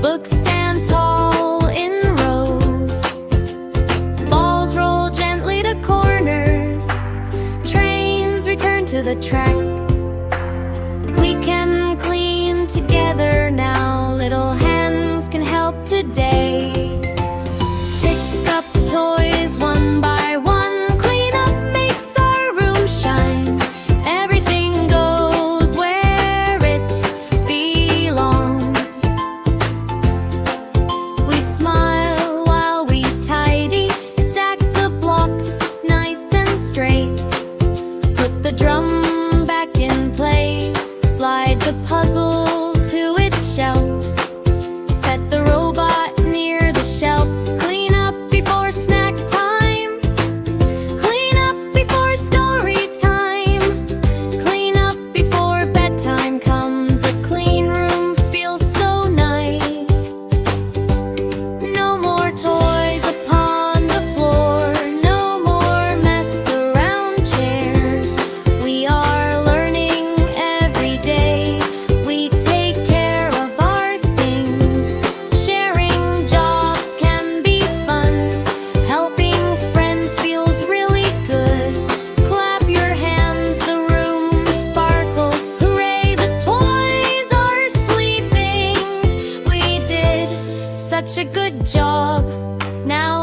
Books stand tall in rows. Balls roll gently to corners. Trains return to the track. We can clean together now. Little hands can help today. Pick up toys one by one. Clean up makes our room shine. Everything goes where it belongs. We smile while we tidy. Stack the blocks nice and straight. Put the drum back in place. Slide the puzzle to its shelf. Set the robot near the shelf. Clean up before snack time. Clean up before story time. Clean up before bedtime comes. A clean room feels so nice. No more toys upon the floor. No more mess around chairs. We are learning every day. We take care of our things. Sharing jobs can be fun. Helping friends feels really good. Clap your hands, the room sparkles. Hooray, the toys are sleeping. We did such a good job. Now